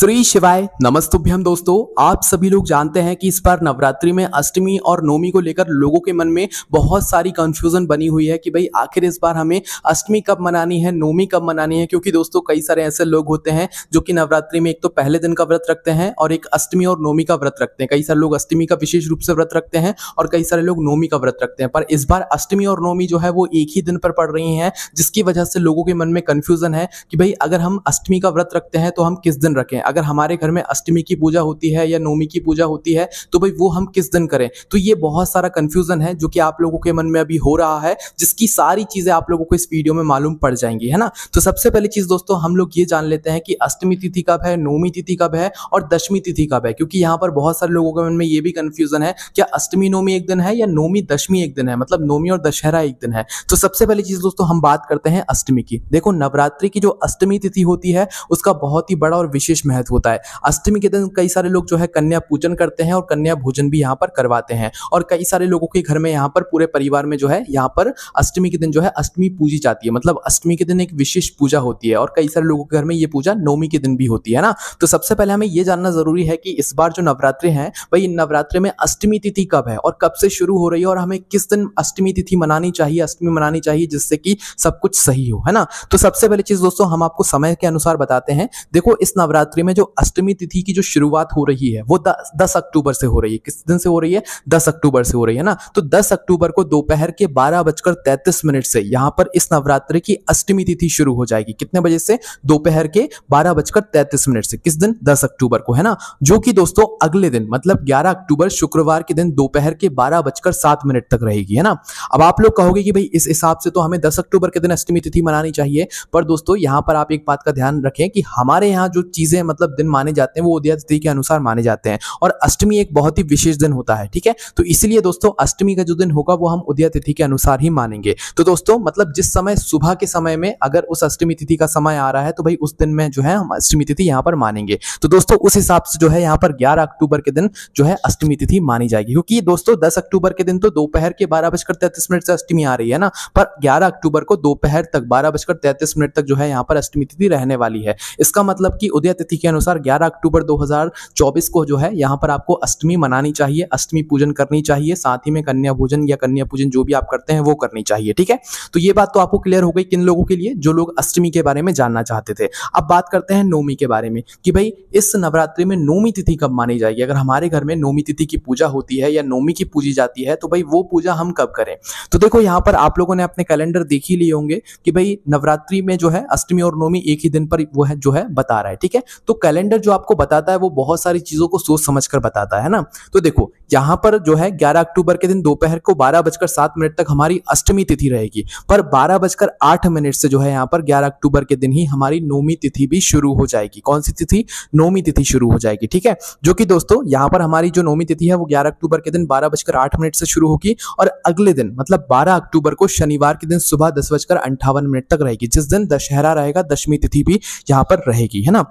श्री शिवाय नमस्तुभ्यम। दोस्तों, आप सभी लोग जानते हैं कि इस बार नवरात्रि में अष्टमी और नवमी को लेकर लोगों के मन में बहुत सारी कंफ्यूजन बनी हुई है कि भाई आखिर इस बार हमें अष्टमी कब मनानी है, नवमी कब मनानी है। क्योंकि दोस्तों कई सारे ऐसे लोग होते हैं जो कि नवरात्रि में एक तो पहले दिन का व्रत रखते हैं और एक अष्टमी और नवमी का व्रत रखते हैं। कई सारे लोग अष्टमी का विशेष रूप से व्रत रखते हैं और कई सारे लोग नवमी का व्रत रखते हैं। पर इस बार अष्टमी और नवमी जो है वो एक ही दिन पर पड़ रही है, जिसकी वजह से लोगों के मन में कंफ्यूजन है कि भाई अगर हम अष्टमी का व्रत रखते हैं तो हम किस दिन रखें। अगर हमारे घर में अष्टमी की पूजा होती है या नवमी की पूजा होती है तो भाई वो हम किस दिन करें। तो ये बहुत सारा कंफ्यूजन है जो कि आप लोगों के मन में अभी हो रहा है, जिसकी सारी चीजें आप लोगों को इस वीडियो में मालूम पड़ जाएंगी, है ना। तो सबसे पहली चीज दोस्तों हम लोग ये जान लेते हैं कि अष्टमी तिथि कब है, नवमी तिथि कब है और दशमी तिथि कब है। क्योंकि यहाँ पर बहुत सारे लोगों के मन में ये भी कंफ्यूजन है क्या अष्टमी नवमी एक दिन है या नवमी दशमी एक दिन है, मतलब नवमी और दशहरा एक दिन है। तो सबसे पहली चीज दोस्तों हम बात करते हैं अष्टमी की। देखो, नवरात्रि की जो अष्टमी तिथि होती है उसका बहुत ही बड़ा और विशेष महत्व होता है। अष्टमी के दिन कई सारे लोग जो है कन्या पूजन करते हैं और कन्या भोजन भी यहाँ पर करवाते हैं। और कई सारे लोगों के घर में यहाँ पर पूरे परिवार में जो है यहाँ पर अष्टमी के दिन जो है अष्टमी पूजी जाती है, मतलब अष्टमी के दिन एक विशेष पूजा होती है। और कई सारे लोगों के घर में ये पूजा नवमी के दिन भी होती है ना। तो सबसे पहले हमें ये जानना जरूरी है कि इस बार जो नवरात्रि है भाई नवरात्रि में अष्टमी तिथि कब है और कब से शुरू हो रही है और हमें किस दिन अष्टमी तिथि मनानी चाहिए, अष्टमी मनानी चाहिए, जिससे कि सब कुछ सही हो, है ना। तो सबसे पहली चीज दोस्तों हम आपको समय के अनुसार बताते हैं। देखो, इस नवरात्रि में जो अष्टमी तिथि की जो शुरुआत हो रही है वो 10 अक्टूबर से हो रही है। किस दिन से हो रही है? 10 अक्टूबर से हो रही है ना। तो 10 अक्टूबर को दोपहर के 12:33 से यहाँ पर इस नवरात्रि की अष्टमी तिथि शुरू हो जाएगी। कितने बजे से? दोपहर के 12:33 से। किस दिन? 10 अक्टूबर को, है ना। जो कि दोस्तों अगले दिन मतलब 11 अक्टूबर शुक्रवार के दिन दोपहर के 12:07 तक रहेगी, है ना। अब आप लोग कहोगे कि भाई इस हिसाब से तो हमें 10 अक्टूबर के दिन अष्टमी तिथि मनानी चाहिए। पर दोस्तों यहाँ पर आप एक बात का ध्यान रखें कि हमारे यहाँ जो चीजें मतलब दिन माने जाते हैं वो उदय तिथि के अनुसार माने जाते हैं और अष्टमी एक बहुत ही विशेष दिन होता है, ठीक है। तो इसलिए दोस्तों अष्टमी का जो दिन होगा वो हम उदय तिथि के अनुसार ही मानेंगे। तो दोस्तों मतलब जिस समय सुबह के समय में अगर उस अष्टमी तिथि का समय आ रहा है तो भाई उस दिन में जो है हम अष्टमी तिथि यहाँ पर मानेंगे। तो दोस्तों उस हिसाब से जो है यहाँ पर 11 अक्टूबर के दिन जो है अष्टमी तिथि मानी जाएगी। क्योंकि दोस्तों 10 अक्टूबर के दिन तो दोपहर के 12:33 से अष्टमी आ रही है ना, पर 11 अक्टूबर को दोपहर तक 12:33 तक जो है यहाँ पर अष्टमी तिथि रहने वाली है। इसका मतलब कि उदय तिथि के अनुसार 11 अक्टूबर 2024 को जो है यहाँ पर आपको अष्टमी मनानी चाहिए, अष्टमी पूजन करनी चाहिए, साथ ही में कन्या भोजन या कन्या पूजन जो भी आप करते हैं वो करनी चाहिए, ठीक है। तो ये बात तो आपको क्लियर हो गई किन लोगों के लिए, जो लोग अष्टमी के बारे में जानना चाहते थे। अब बात करते हैं नवमी के बारे में कि भाई इस नवरात्रि में नवमी तिथि कब मानी जाएगी। अगर हमारे घर में नवमी तिथि की पूजा होती है या नवमी की पूजी जाती है तो भाई वो पूजा हम कब करें। तो देखो यहाँ पर आप लोगों ने अपने कैलेंडर देख ही लिए होंगे कि भाई नवरात्रि में जो है अष्टमी और नवमी एक ही दिन पर वो है जो है बता रहा है, ठीक है। तो कैलेंडर जो आपको बताता है वो बहुत सारी चीजों को सोच समझ कर बताता है ना। तो देखो यहाँ पर जो है 11 अक्टूबर के दिन दोपहर को 12:07 तक हमारी अष्टमी तिथि रहेगी, पर 12:08 से जो है यहाँ पर 11 अक्टूबर के दिन ही हमारी नवमी तिथि भी शुरू हो जाएगी। कौन सी तिथि? नवमी तिथि शुरू हो जाएगी, ठीक है। जो कि दोस्तों यहाँ पर हमारी जो नवमी तिथि है वो 11 अक्टूबर के दिन 12:08 से शुरू होगी और अगले दिन मतलब 12 अक्टूबर को शनिवार के दिन सुबह 10:58 तक रहेगी, जिस दिन दशहरा रहेगा, दशमी तिथि भी यहाँ पर रहेगी, है ना।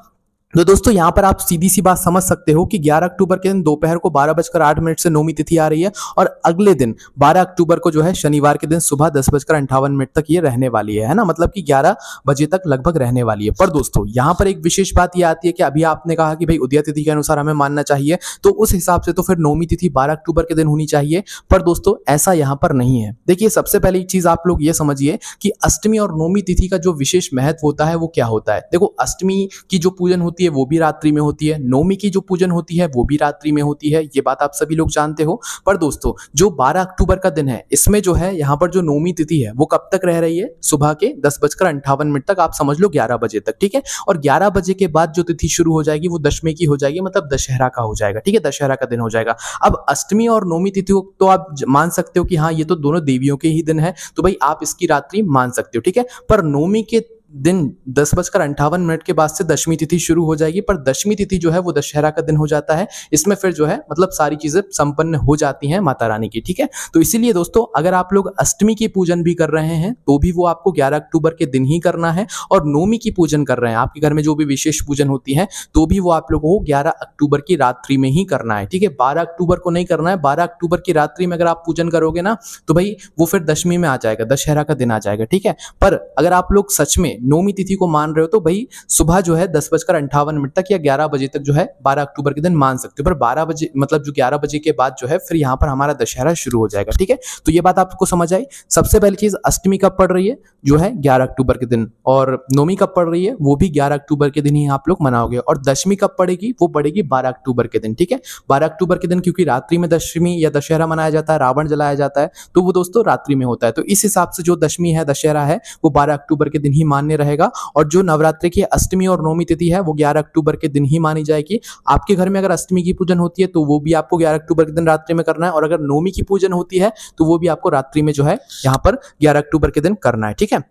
तो दोस्तों यहाँ पर आप सीधी सी बात समझ सकते हो कि 11 अक्टूबर के दिन दोपहर को 12:08 से नवमी तिथि आ रही है और अगले दिन 12 अक्टूबर को जो है शनिवार के दिन सुबह 10:58 तक ये रहने वाली है ना। मतलब कि 11 बजे तक लगभग रहने वाली है। पर दोस्तों यहाँ पर एक विशेष बात ये आती है कि अभी आपने कहा कि भाई उदय तिथि के अनुसार हमें मानना चाहिए, तो उस हिसाब से तो फिर नवमी तिथि 12 अक्टूबर के दिन होनी चाहिए। पर दोस्तों ऐसा यहाँ पर नहीं है। देखिए सबसे पहली चीज आप लोग ये समझिए कि अष्टमी और नवमी तिथि का जो विशेष महत्व होता है वो क्या होता है। देखो अष्टमी की जो पूजन होती है वो भी रात्रि में होती है, नवमी की जो पूजन होती है वो भी रात्रि में होती है, ये बात आप सभी लोग जानते हो। पर दोस्तों जो 12 अक्टूबर का दिन है इसमें जो है यहाँ पर जो नवमी तिथि है वो कब तक रह रही है? सुबह के 10:58 तक, आप समझ लो 11 बजे तक, ठीक है। और 11 बजे के बाद जो तिथि शुरू हो जाएगी वो दशमी की हो जाएगी, मतलब दशहरा का हो जाएगा, ठीक है, दशहरा का दिन हो जाएगा। अब अष्टमी और नवमी तिथि तो आप मान सकते हो कि हाँ ये तो दोनों देवियों के ही दिन है, तो भाई आप इसकी रात्रि मान सकते हो, ठीक है। पर नवमी के दिन 10:58 के बाद से दशमी तिथि शुरू हो जाएगी, पर दशमी तिथि जो है वो दशहरा का दिन हो जाता है। इसमें फिर जो है मतलब सारी चीजें संपन्न हो जाती हैं माता रानी की, ठीक है। तो इसीलिए दोस्तों अगर आप लोग अष्टमी की पूजन भी कर रहे हैं तो भी वो आपको 11 अक्टूबर के दिन ही करना है, और नवमी की पूजन कर रहे हैं, आपके घर में जो भी विशेष पूजन होती है तो भी वो आप लोगों को 11 अक्टूबर की रात्रि में ही करना है, ठीक है। 12 अक्टूबर को नहीं करना है। 12 अक्टूबर की रात्रि में अगर आप पूजन करोगे ना तो भाई वो फिर दशमी में आ जाएगा, दशहरा का दिन आ जाएगा, ठीक है। पर अगर आप लोग सच में नौमी तिथि को मान रहे हो तो भाई सुबह जो है 10:58 तक या 11 बजे तक जो है 12 अक्टूबर के दिन मान सकते हो, पर 12 बजे मतलब जो 11 बजे के बाद जो है फिर यहाँ पर हमारा दशहरा शुरू हो जाएगा। ठीक है, तो ये बात आपको समझ आई। सबसे पहली चीज, अष्टमी कब पड़ रही है, जो है 11 अक्टूबर के दिन, और नौमी कब पड़ रही है, वो भी 11 अक्टूबर के दिन ही आप लोग मनाओगे, और दशमी कब पड़ेगी, वो पड़ेगी 12 अक्टूबर के दिन। ठीक है, 12 अक्टूबर के दिन क्योंकि रात्रि में दशमी या दशहरा मनाया जाता है, रावण जलाया जाता है, तो वो दोस्तों रात्रि में होता है। तो इस हिसाब से जो दशमी है, दशहरा है, वो 12 अक्टूबर के दिन ही मान्य रहेगा, और जो नवरात्रि की अष्टमी और नौमी तिथि है वो 11 अक्टूबर के दिन ही मानी जाएगी। आपके घर में अगर अष्टमी की पूजन होती है तो वो भी आपको 11 अक्टूबर के दिन रात्रि में करना है, और अगर नौमी की पूजन होती है तो वो भी आपको रात्रि में जो है यहाँ पर 11 अक्टूबर के दिन करना है। ठीक है,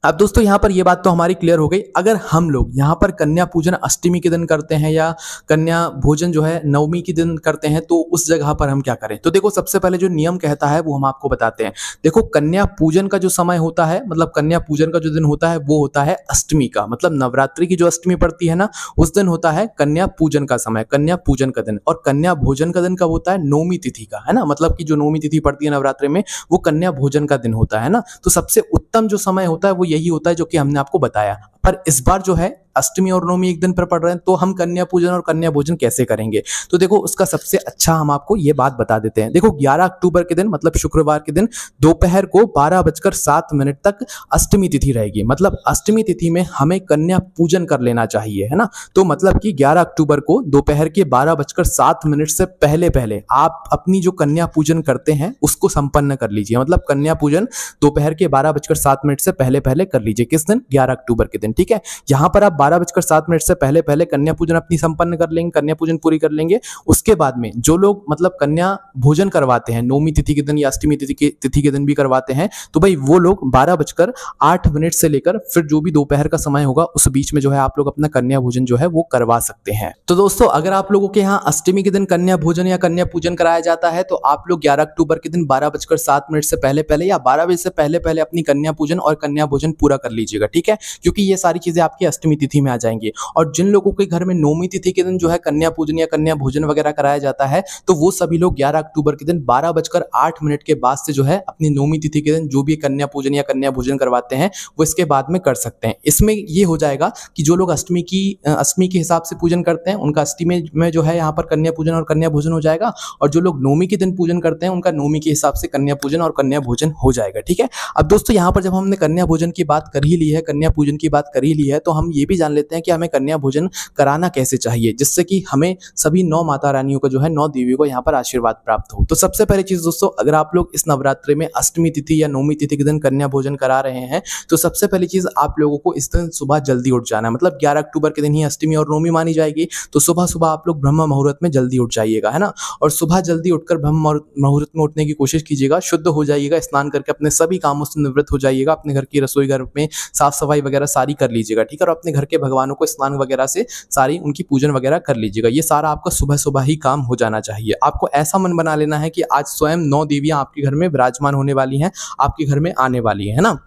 अब दोस्तों यहाँ पर ये बात तो हमारी क्लियर हो गई। अगर हम लोग यहाँ पर कन्या पूजन अष्टमी के दिन करते हैं या कन्या भोजन जो है नवमी के दिन करते हैं, तो उस जगह पर हम क्या करें? तो देखो, सबसे पहले जो नियम कहता है वो हम आपको बताते हैं। देखो, कन्या पूजन का जो समय होता है, मतलब कन्या पूजन का जो दिन होता है वो होता है अष्टमी का, मतलब नवरात्रि की जो अष्टमी पड़ती है ना, उस दिन होता है कन्या पूजन का समय, कन्या पूजन का दिन। और कन्या भोजन का दिन कब होता है? नौमी तिथि का, है ना, मतलब कि जो नौमी तिथि पड़ती है नवरात्रि में वो कन्या भोजन का दिन होता है ना। तो सबसे उत्तम जो समय होता है वो यही होता है जो कि हमने आपको बताया। पर इस बार जो है अष्टमी और नवमी एक दिन पर पड़ रहे हैं, तो हम कन्या पूजन और कन्या भोजन कैसे करेंगे? तो देखो, उसका सबसे अच्छा हम आपको ये बात बता देते हैं। देखो, 11 अक्टूबर के दिन मतलब शुक्रवार के दिन दोपहर को 12:07 तक अष्टमी तिथि रहेगी। मतलब अष्टमी तिथि में हमें कन्या पूजन कर लेना चाहिए, है ना। तो मतलब कि 11 अक्टूबर को दोपहर के 12:07 से पहले पहले आप अपनी जो कन्या पूजन करते हैं उसको संपन्न कर लीजिए। मतलब कन्या पूजन दोपहर के 12:07 से पहले पहले कर लीजिए। किस दिन? 11 अक्टूबर के दिन। ठीक है, यहाँ पर आप 12:07 से पहले पहले कन्या पूजन अपनी संपन्न कर लेंगे, कन्या पूजन पूरी कर लेंगे। उसके बाद में जो लोग मतलब कन्या भोजन करवाते हैं नौमी तिथि के दिन या अष्टमी तिथि के दिन भी करवाते हैं, तो भाई वो लोग 12:08 से लेकर फिर जो भी दोपहर का समय होगा उस बीच में जो है आप लोग अपना कन्या भोजन जो है वो करवा सकते हैं। तो दोस्तों, अगर आप लोगों के यहाँ अष्टमी के दिन कन्या भोजन या कन्या पूजन कराया जाता है तो आप लोग 11 अक्टूबर के दिन 12:07 से पहले पहले या 12 बजे से पहले पहले अपनी कन्या पूजन और कन्या भोजन पूरा कर लीजिएगा। ठीक है, क्योंकि ये सारी चीजें आपकी अष्टमी तिथि में आ जाएंगी। और जिन लोगों के घर में नौमी तिथि के दिन जो है कन्या पूजन या कन्या भोजन वगैरह कराया जाता है, तो वो सभी लोग 11 अक्टूबर के दिन 12:08 के बाद से जो है अपनी नौमी तिथि के दिन जो भी कन्या पूजन या कन्या भोजन करवाते हैं वो इसके बाद में कर सकते हैं। इसमें ये हो जाएगा कि जो लोग अष्टमी के हिसाब से पूजन करते हैं उनका अष्टमी में जो है यहाँ पर कन्या पूजन और कन्या भोजन हो जाएगा, और जो लोग नौमी के दिन पूजन करते हैं उनका नौमी के हिसाब से कन्या पूजन और कन्या भोजन हो जाएगा। ठीक है, अब दोस्तों यहाँ पर जब हमने कन्या भोजन की बात कर ही ली है, कन्या पूजन की बात कर ही ली है, तो हम ये भी जान लेते हैं कि हमें कन्या भोजन कराना कैसे चाहिए, जिससे कि हमें सभी 9 माता रानियों को जो है 9 देवियों को यहाँ पर आशीर्वाद प्राप्त हो। तो सबसे पहली चीज दोस्तों, अगर आप लोग इस नवरात्रि में अष्टमी तिथि या नौमी तिथि के दिन कन्या भोजन करा रहे हैं, तो सबसे पहली चीज आप लोगों को इस दिन सुबह जल्दी उठ जाना है। मतलब 11 अक्टूबर के दिन ही अष्टमी और नौमी मानी जाएगी, तो सुबह सुबह आप लोग ब्रह्म मुहूर्त में जल्दी उठ जाइएगा, है ना। और सुबह जल्दी उठकर ब्रह्म मुहूर्त में उठने की कोशिश कीजिएगा, शुद्ध हो जाइएगा, स्नान करके अपने सभी कामों से निवृत्त हो जाइएगा, अपने घर की रसोई घर में साफ सफाई वगैरह सारी कर लीजिएगा। ठीक है, और अपने घर के भगवानों को स्नान वगैरह से सारी उनकी पूजन वगैरह कर लीजिएगा। ये सारा आपका सुबह सुबह ही काम हो जाना चाहिए। आपको ऐसा मन बना लेना है कि आज स्वयं 9 देवियां आपके घर में विराजमान होने वाली हैं, आपके घर में आने वाली है ना।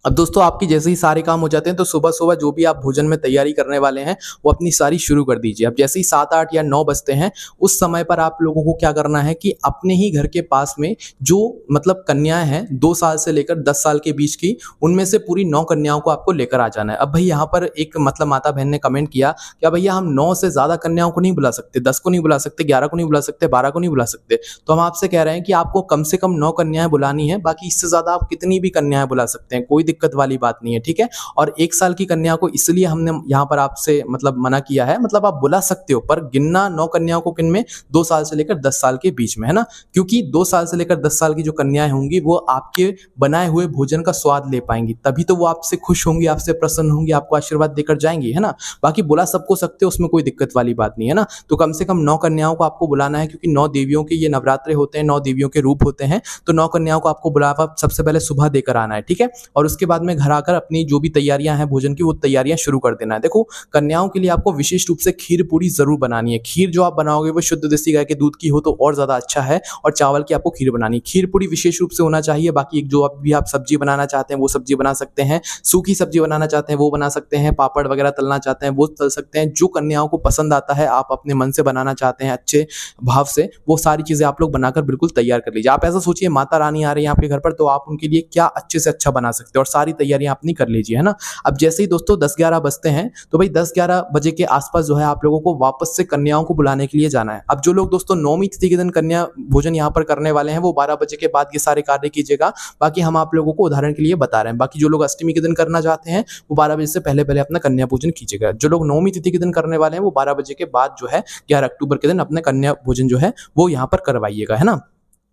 अब दोस्तों, आपकी जैसे ही सारे काम हो जाते हैं तो सुबह सुबह जो भी आप भोजन में तैयारी करने वाले हैं वो अपनी सारी शुरू कर दीजिए। अब जैसे ही 7, 8 या 9 बजते हैं उस समय पर आप लोगों को क्या करना है कि अपने ही घर के पास में जो मतलब कन्याएं हैं 2 साल से लेकर 10 साल के बीच की, उनमें से पूरी 9 कन्याओं को आपको लेकर आ जाना है। अब भाई यहाँ पर एक मतलब माता बहन ने कमेंट किया क्या भैया हम 9 से ज्यादा कन्याओं को नहीं बुला सकते, 10 को नहीं बुला सकते, 11 को नहीं बुला सकते, 12 को नहीं बुला सकते? तो हम आपसे कह रहे हैं कि आपको कम से कम 9 कन्याएं बुलानी है, बाकी इससे ज्यादा आप कितनी भी कन्याएं बुला सकते हैं, कोई दिक्कत वाली बात नहीं है। ठीक है, और 1 साल की कन्या को इसलिए हमने यहाँ पर आपसे मतलब मना किया है, मतलब आप बुला सकते हो पर गिनना 9 कन्याओं को किन में, 2 साल से लेकर 10 साल के बीच में, है ना। क्योंकि 2 साल से लेकर 10 साल की जो कन्याएं होंगी वो आपके बनाए हुए भोजन का स्वाद ले पाएंगी, तभी तो वो आपसे खुश होंगी, आपसे प्रसन्न होंगी, आपको आशीर्वाद देकर जाएंगी, है ना। बाकी बुला सबको सकते हो, उसमें कोई दिक्कत वाली बात नहीं है ना। तो कम से कम 9 कन्याओं को आपको बुलाना है, क्योंकि 9 देवियों के ये नवरात्रे होते हैं, 9 देवियों के रूप होते हैं, तो 9 कन्याओं को आपको बुलावा सबसे पहले सुबह देकर आना है। ठीक है, और उसके बाद में घर आकर अपनी जो भी तैयारियां हैं भोजन की वो तैयारियां शुरू कर देना है। देखो, कन्याओं के लिए आपको विशेष रूप से खीर पूरी जरूर बनानी है। खीर जो आप बनाओगे वो शुद्ध देसी गाय के दूध की हो तो और ज्यादा अच्छा है, और चावल की आपको खीर बनानी है। खीर पूरी विशेष रूप से होना चाहिए। बाकी जो आप सब्जी बनाना चाहते हैं वो सब्जी बना सकते हैं, सूखी सब्जी बनाना चाहते हैं वो बना सकते हैं, पापड़ वगैरह तलना चाहते हैं वो तल सकते हैं। जो कन्याओं को पसंद आता है, आप अपने मन से बनाना चाहते हैं अच्छे भाव से, वो सारी चीजें आप लोग बनाकर बिल्कुल तैयार कर लीजिए। आप ऐसा सोचिए माता रानी आ रही है आपके घर पर, तो आप उनके लिए क्या अच्छे से अच्छा बना सकते हैं, और और सारी तैयारियां अपनी कर लीजिए, है ना। अब जैसे ही दोस्तों 10-11 बजते हैं तो भाई 10-11 बजे के आसपास जो है आप लोगों को वापस से कन्याओं को बुलाने के लिए जाना है। अब जो लोग दोस्तों नौमी तिथि के दिन कन्या भोजन यहाँ पर करने वाले हैं वो 12 बजे के बाद ये सारे कार्य कीजिएगा। बाकी हम आप लोगों को उदाहरण के लिए बता रहे हैं। बाकी जो लोग अष्टमी के दिन करना चाहते हैं वो 12 बजे से पहले पहले अपना कन्या पूजन कीजिएगा। जो लोग नौमी तिथि के दिन करने वाले हैं वो 12 बजे के बाद जो है 11 अक्टूबर के दिन अपने कन्या भोजन जो है वो यहाँ पर करवाइएगा, है ना।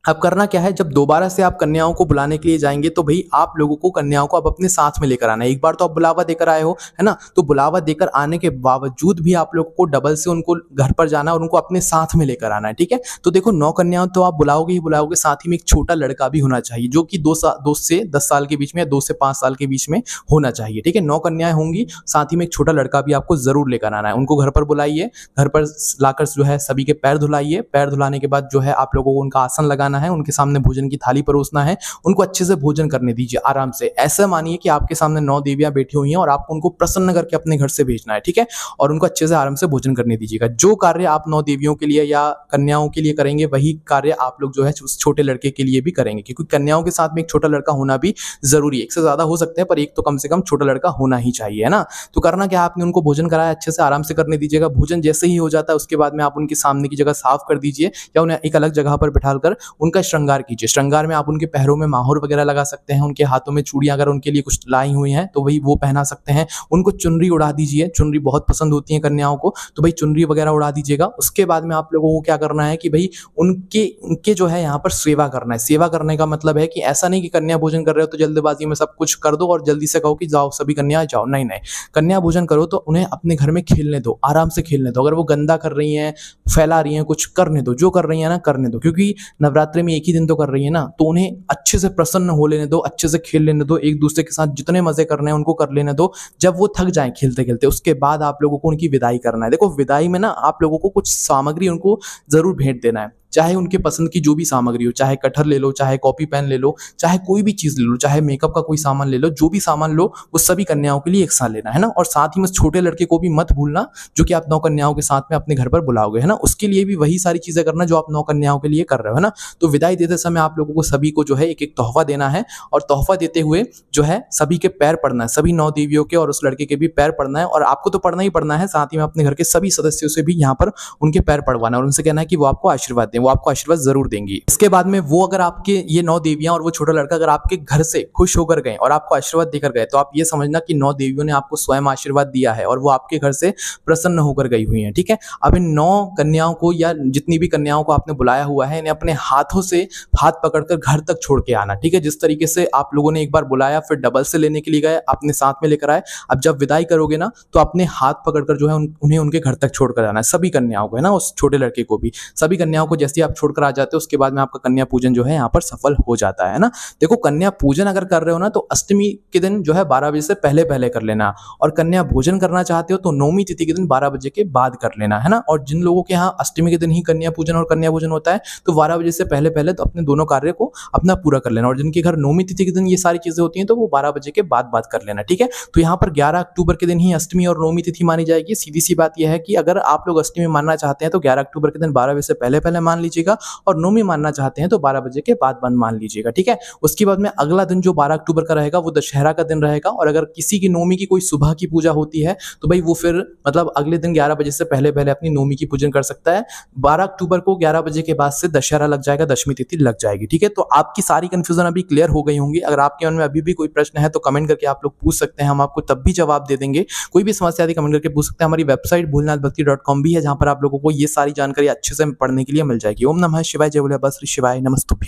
अब करना क्या है, जब दोबारा से आप कन्याओं को बुलाने के लिए जाएंगे तो भाई आप लोगों को कन्याओं को अब अपने साथ में लेकर आना है। एक बार तो आप बुलावा देकर आए हो, है ना, तो बुलावा देकर आने के बावजूद भी आप लोगों को डबल से उनको घर पर जाना है और उनको अपने साथ में लेकर आना है, ठीक है। तो देखो 9 कन्याओं तो आप बुलाओगे ही बुलाओगे, साथ ही में एक छोटा लड़का भी होना चाहिए जो कि 2 से 10 साल के बीच में या 2 से 5 साल के बीच में होना चाहिए, ठीक है। 9 कन्याएं होंगी, साथ ही में एक छोटा लड़का भी आपको जरूर लेकर आना है। उनको घर पर बुलाइए, घर पर लाकर जो है सभी के पैर धुलाइए। पैर धुलाने के बाद जो है आप लोगों को उनका आसन लगाना है, उनके सामने भोजन की थाली परोसना है, उनको अच्छे से भोजन करने दीजिए आराम से। ऐसा मानिए कि आपके सामने 9 देवियां बैठी हुई हैं और आपको उनको प्रसन्न करके अपने घर से भेजना है, ठीक है। और उनको अच्छे से आराम से भोजन करने दीजिएगा। जो कार्य आप 9 देवियों के लिए या कन्याओं के लिए करेंगे वही कार्य आप लोग जो है उस छोटे लड़के के लिए भी करेंगे, क्योंकि कन्याओं के साथ में एक छोटा लड़का होना भी जरूरी है। एक से ज्यादा हो सकते हैं पर एक तो कम से कम छोटा लड़का होना ही चाहिए, है ना। तो करना क्या, आपने उनको भोजन कराया, अच्छे से आराम से करने दीजिएगा। भोजन जैसे ही हो जाता है उसके बाद में आप उनके सामने की जगह साफ कर दीजिए या उन्हें एक अलग जगह पर बिठाकर उनका श्रृंगार कीजिए। श्रृंगार में आप उनके पैरों में माहौर वगैरह लगा सकते हैं, उनके हाथों में चूड़ियां अगर उनके लिए कुछ लाई हुई हैं तो वही वो पहना सकते हैं। उनको चुनरी उड़ा दीजिए, चुनरी बहुत पसंद होती है कन्याओं को, तो भाई चुनरी वगैरह उड़ा दीजिएगा। उसके बाद में आप लोगों को क्या करना है कि भाई उनके जो है यहाँ पर सेवा करना है। सेवा करने का मतलब है कि ऐसा नहीं कि कन्या भोजन कर रहे हो तो जल्दबाजी में सब कुछ कर दो और जल्दी से कहो कि जाओ सभी कन्या जाओ, नहीं नहीं। कन्या भोजन करो तो उन्हें अपने घर में खेलने दो, आराम से खेलने दो। अगर वो गंदा कर रही हैं, फैला रही हैं, कुछ करने दो, जो कर रही है ना करने दो, क्योंकि नवरात्रि में एक ही दिन तो कर रही है ना, तो उन्हें अच्छे से प्रसन्न हो लेने दो, अच्छे से खेल लेने दो, एक दूसरे के साथ जितने मजे करने हैं उनको कर लेने दो। जब वो थक जाएं खेलते खेलते उसके बाद आप लोगों को उनकी विदाई करना है। देखो विदाई में ना आप लोगों को कुछ सामग्री उनको जरूर भेंट देना है, चाहे उनके पसंद की जो भी सामग्री हो, चाहे कटर ले लो, चाहे कॉपी पेन ले लो, चाहे कोई भी चीज ले लो, चाहे मेकअप का कोई सामान ले लो, जो भी सामान लो वो सभी कन्याओं के लिए एक साथ लेना, है ना। और साथ ही में छोटे लड़के को भी मत भूलना जो कि आप 9 कन्याओं के साथ में अपने घर पर बुलाओगे, है ना। उसके लिए भी वही सारी चीजें करना जो आप 9 कन्याओं के लिए कर रहे हो, है ना। तो विदाई देते समय आप लोगों को सभी को जो है एक एक तोहफा देना है और तोहफा देते हुए जो है सभी के पैर पड़ना है, सभी 9 देवियों के और उस लड़के के भी पैर पड़ना है। और आपको तो पढ़ना ही पड़ना है, साथ ही में अपने घर के सभी सदस्यों से भी यहाँ पर उनके पैर पड़वाना और उनसे कहना है कि वो आपको आशीर्वाद दें, वो आपको आशीर्वाद जरूर देंगी। इसके बाद में वो अगर आपके ये 9 देवियां और वो छोटा लड़का अगर आपके घर से खुश होकर गए और आपको आशीर्वाद देकर गए तो आप ये समझना कि 9 देवियों ने आपको स्वयं आशीर्वाद दिया है और वो आपके घर से प्रसन्न होकर गई हुई हैं, ठीक है। अब इन 9 कन्याओं को या जितनी भी कन्याओं को आपने बुलाया हुआ है इन्हें अपने हाथों से हाथ पकड़कर घर तक छोड़ के आना, ठीक है। जिस तरीके से आप लोगों ने एक बार बुलाया फिर डबल से लेने के लिए गए, अपने साथ में लेकर आए, अब जब विदाई करोगे ना तो अपने हाथ पकड़कर जो है उन्हें उनके घर तक छोड़कर आना है, सभी कन्याओं को, है ना, उस छोटे लड़के को भी। सभी कन्याओं को जैसे आप छोड़कर आ जाते हो उसके बाद में आपका कन्या पूजन जो है यहाँ पर सफल हो जाता है ना। देखो कन्या पूजन अगर कर रहे हो ना तो अष्टमी के दिन जो है 12 बजे से पहले पहले कर लेना, और कन्या भोजन करना चाहते हो तो नौमी तिथि के दिन 12 बजे के बाद कर लेना, है ना। और जिन लोगों के यहाँ अष्टमी के दिन ही कन्या पूजन और कन्या भोजन होता है तो 12 बजे से पहले पहले तो अपने दोनों कार्य को अपना पूरा कर लेना, और जिनके घर नौमी तिथि के दिन ये सारी चीजें होती हैं तो वो 12 बजे के बाद बात कर लेना, ठीक है। तो यहाँ पर 11 अक्टूबर के दिन ही अष्टमी और नौमी तिथि मानी जाएगी। सीधी सी बात यह है कि अगर आप लोग अष्टमी मानना चाहते हैं तो 11 अक्टूबर के दिन 12 बजे से पहले पहले मान लीजिएगा, और नौमी मानना चाहते हैं तो 12 बजे के बाद बंद मान लीजिएगा, ठीक है। उसके बाद में अगला दिन जो 12 अक्टूबर का रहेगा वो दशहरा का दिन रहेगा, और अगर किसी की नौमी की कोई सुबह की पूजा होती है तो भाई वो फिर मतलब अगले दिन 11 बजे से पहले पहले अपनी नौमी की पूजन कर सकता है। 12 अक्टूबर को 11 बजे के बाद से दशहरा लग जाएगा, दशमी तिथि लग जाएगी, ठीक है। तो आपकी सारी कंफ्यूजन अभी क्लियर हो गई होंगी। अगर आपके मन में अभी भी कोई प्रश्न है तो कमेंट करके आप लोग पूछ सकते हैं, हम आपको तब भी जवाब दे देंगे। कोई भी समस्या आदि कमेंट करके पूछ सकते हैं। हमारी वेबसाइट भोलेनाथभक्ति.com भी है जहां पर आप लोगों को ये सारी जानकारी अच्छे से पढ़ने के लिए मिल जाएगी। ओम नमः शिवाय, जय भोले, बस शिवाय, नमस्तुभ्यं।